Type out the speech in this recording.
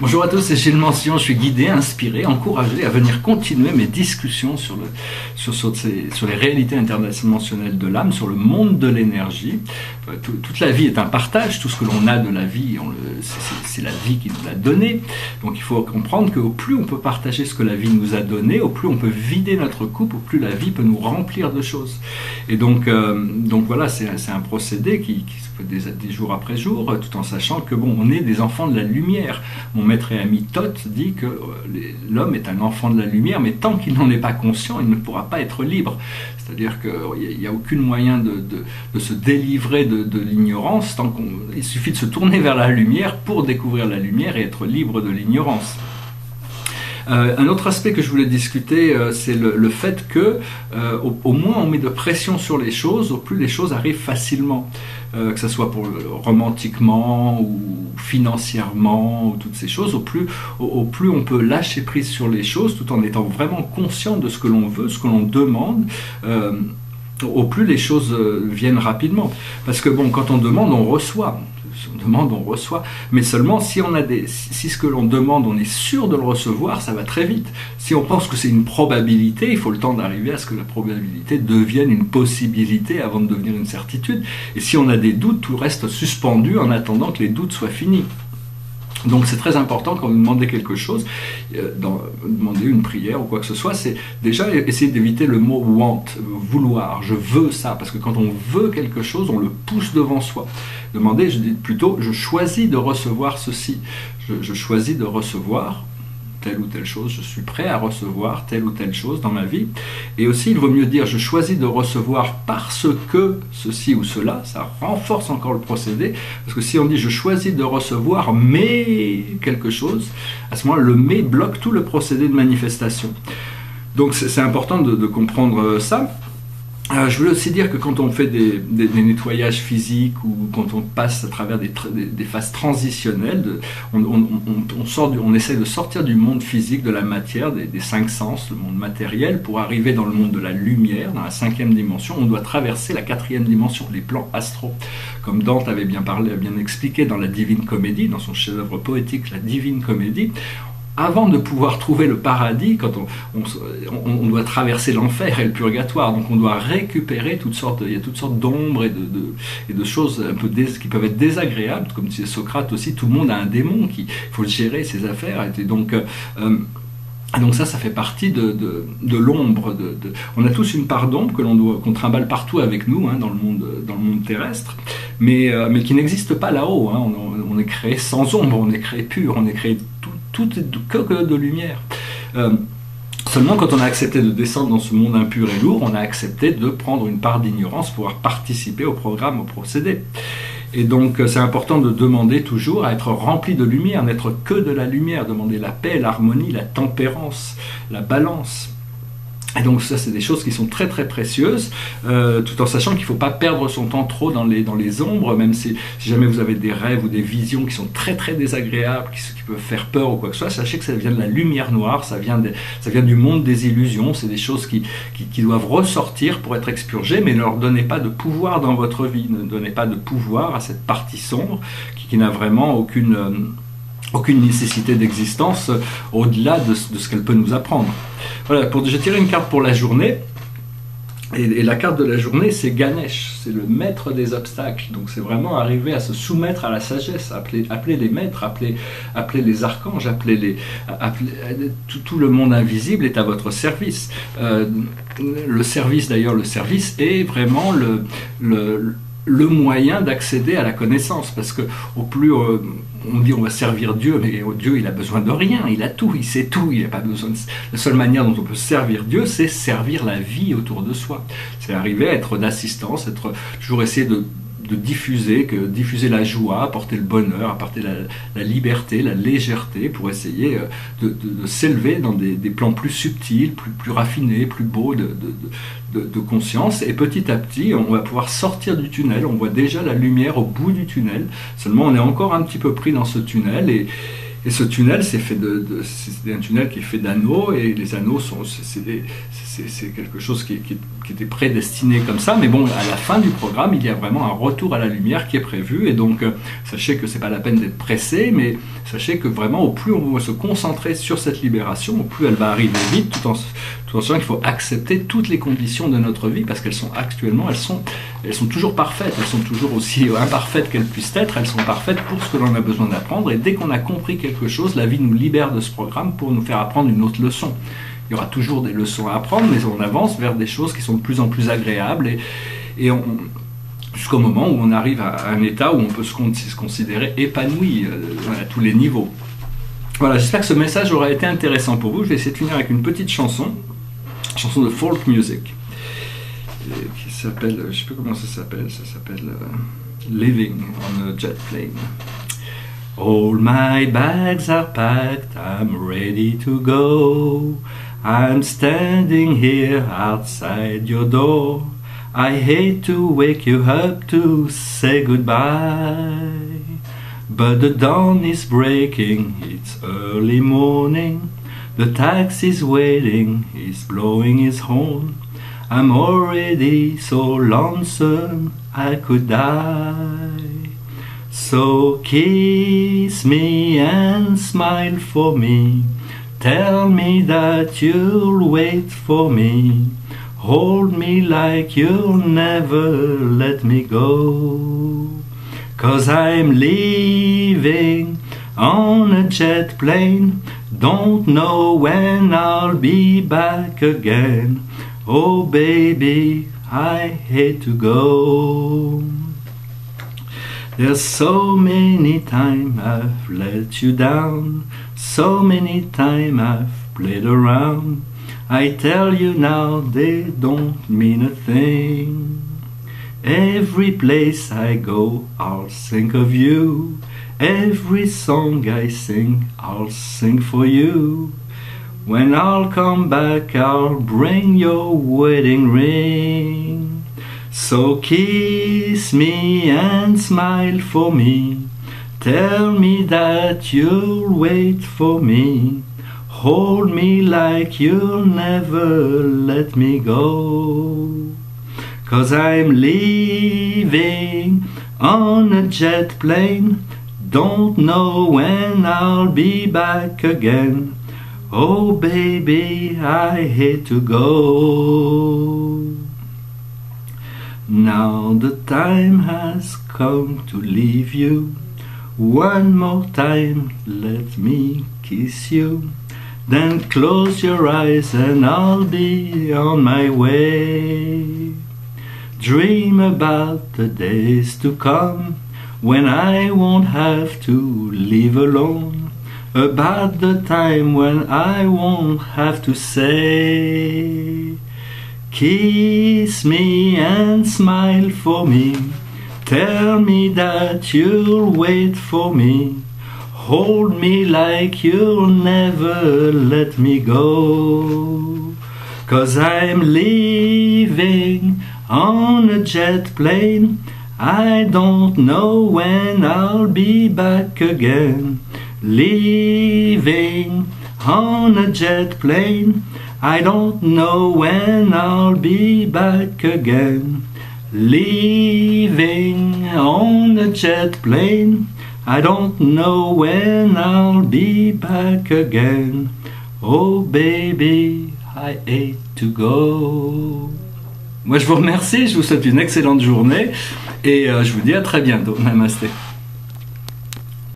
Bonjour à tous, c'est Gilles Mention. Je suis guidé, inspiré, encouragé à venir continuer mes discussions sur les réalités interdimensionnelles de l'âme, sur le monde de l'énergie. Toute la vie est un partage, tout ce que l'on a de la vie, c'est la vie qui nous l'a donné. Donc il faut comprendre qu'au plus on peut partager ce que la vie nous a donné, au plus on peut vider notre coupe, au plus la vie peut nous remplir de choses. Et donc voilà, c'est un procédé qui se fait des jours après jour, tout en sachant que on est des enfants de la lumière. Mon maître et ami Thoth dit que l'homme est un enfant de la lumière, mais tant qu'il n'en est pas conscient, il ne pourra pas être libre. C'est-à-dire qu'il n'y a aucun moyen de se délivrer de l'ignorance, il suffit de se tourner vers la lumière pour découvrir la lumière et être libre de l'ignorance. Un autre aspect que je voulais discuter, c'est le fait que au moins on met de pression sur les choses, au plus les choses arrivent facilement, que ce soit romantiquement ou financièrement ou toutes ces choses, au plus on peut lâcher prise sur les choses tout en étant vraiment conscient de ce que l'on veut, ce que l'on demande. Au plus les choses viennent rapidement. Parce que quand on demande, on reçoit. Si on demande, on reçoit. Mais seulement si ce que l'on demande, on est sûr de le recevoir, ça va très vite. Si on pense que c'est une probabilité, il faut le temps d'arriver à ce que la probabilité devienne une possibilité avant de devenir une certitude. Et si on a des doutes, tout reste suspendu en attendant que les doutes soient finis. Donc c'est très important quand vous demandez quelque chose, demander une prière ou quoi que ce soit, c'est déjà essayer d'éviter le mot want, vouloir, je veux ça, parce que quand on veut quelque chose, on le pousse devant soi. Demandez, je dis plutôt, je choisis de recevoir ceci, je choisis de recevoir telle ou telle chose, je suis prêt à recevoir telle ou telle chose dans ma vie. Et aussi, il vaut mieux dire, je choisis de recevoir parce que ceci ou cela, ça renforce encore le procédé, parce que si on dit, je choisis de recevoir mais quelque chose, à ce moment-là, le mais bloque tout le procédé de manifestation. Donc c'est important de comprendre ça. Je voulais aussi dire que quand on fait des nettoyages physiques ou quand on passe à travers des phases transitionnelles, on essaie de sortir du monde physique, de la matière, des cinq sens, le monde matériel, pour arriver dans le monde de la lumière, dans la 5e dimension. On doit traverser la 4e dimension, les plans astraux. Comme Dante avait bien expliqué dans la Divine Comédie, dans son chef-d'œuvre poétique, la Divine Comédie. Avant de pouvoir trouver le paradis, quand on doit traverser l'enfer et le purgatoire, donc on doit récupérer il y a toutes sortes d'ombres et de choses un peu qui peuvent être désagréables, comme disait Socrate aussi, tout le monde a un démon, il faut gérer ses affaires, et donc ça fait partie de l'ombre. On a tous une part d'ombre qu'on trimballe partout avec nous, dans le monde terrestre, mais qui n'existe pas là-haut. On est créé sans ombre, on est créé pur, on est créé tout que de lumière. Seulement quand on a accepté de descendre dans ce monde impur et lourd, on a accepté de prendre une part d'ignorance pour pouvoir participer au programme, au procédé. Et donc c'est important de demander toujours à être rempli de lumière, n'être que de la lumière, demander la paix, l'harmonie, la tempérance, la balance. Et donc ça, c'est des choses qui sont très très précieuses, tout en sachant qu'il ne faut pas perdre son temps trop dans les ombres, même si jamais vous avez des rêves ou des visions qui sont très très désagréables, qui peuvent faire peur ou quoi que ce soit, sachez que ça vient de la lumière noire, ça vient du monde des illusions, c'est des choses qui doivent ressortir pour être expurgées, mais ne leur donnez pas de pouvoir dans votre vie, ne donnez pas de pouvoir à cette partie sombre qui n'a vraiment aucune nécessité d'existence au-delà de ce qu'elle peut nous apprendre. Voilà, j'ai tiré une carte pour la journée, et la carte de la journée, c'est Ganesh, c'est le maître des obstacles. Donc c'est vraiment arriver à se soumettre à la sagesse, appeler les maîtres, appeler les archanges, tout le monde invisible est à votre service. Le service est vraiment le moyen d'accéder à la connaissance, parce que au plus on dit on va servir Dieu, mais Dieu il a besoin de rien, il a tout, il sait tout, il n'a pas besoin la seule manière dont on peut servir Dieu, c'est servir la vie autour de soi, c'est arriver à être d'assistance, toujours essayer de diffuser la joie, apporter le bonheur, apporter la liberté, la légèreté, pour essayer de s'élever dans des plans plus subtils, plus raffinés, plus beaux de conscience. Et petit à petit, on va pouvoir sortir du tunnel, on voit déjà la lumière au bout du tunnel, seulement on est encore un petit peu pris dans ce tunnel, Et ce tunnel, c'est un tunnel qui est fait d'anneaux, et les anneaux c'est quelque chose qui était prédestiné comme ça. Mais bon, à la fin du programme, il y a vraiment un retour à la lumière qui est prévu. Et donc, sachez que c'est pas la peine d'être pressé, mais sachez que vraiment, au plus on va se concentrer sur cette libération, au plus elle va arriver vite, tout en sachant qu'il faut accepter toutes les conditions de notre vie, parce qu'elles sont actuellement, elles sont toujours parfaites, elles sont toujours aussi imparfaites qu'elles puissent être, elles sont parfaites pour ce que l'on a besoin d'apprendre, et dès qu'on a compris quelque chose, la vie nous libère de ce programme pour nous faire apprendre une autre leçon. Il y aura toujours des leçons à apprendre, mais on avance vers des choses qui sont de plus en plus agréables, jusqu'au moment où on arrive à un état où on peut se considérer épanoui à tous les niveaux. Voilà, j'espère que ce message aura été intéressant pour vous. Je vais essayer de finir avec une petite chanson de folk music, qui s'appelle, je ne sais pas comment ça s'appelle Living on a Jet Plane. All my bags are packed, I'm ready to go. I'm standing here outside your door. I hate to wake you up to say goodbye, but the dawn is breaking, it's early morning. The taxi's waiting, he's blowing his horn. I'm already so lonesome I could die. So kiss me and smile for me. Tell me that you'll wait for me. Hold me like you'll never let me go. 'Cause I'm leaving on a jet plane. Don't know when I'll be back again. Oh baby, I hate to go. There's so many times I've let you down. So many times I've played around. I tell you now they don't mean a thing. Every place I go I'll think of you. Every song I sing I'll sing for you. When I'll come back I'll bring your wedding ring. So kiss me and smile for me. Tell me that you'll wait for me. Hold me like you'll never let me go. 'Cause I'm leaving on a jet plane. Don't know when I'll be back again. Oh baby, I hate to go. Now the time has come to leave you. One more time, let me kiss you. Then close your eyes and I'll be on my way. Dream about the days to come, when I won't have to live alone. About the time when I won't have to say, kiss me and smile for me. Tell me that you'll wait for me. Hold me like you'll never let me go. 'Cause I'm leaving on a jet plane. I don't know when I'll be back again. Leaving on a jet plane. I don't know when I'll be back again. Leaving on a jet plane. I don't know when I'll be back again. Oh baby, I hate to go. Moi je vous remercie, je vous souhaite une excellente journée et je vous dis à très bientôt. Namasté.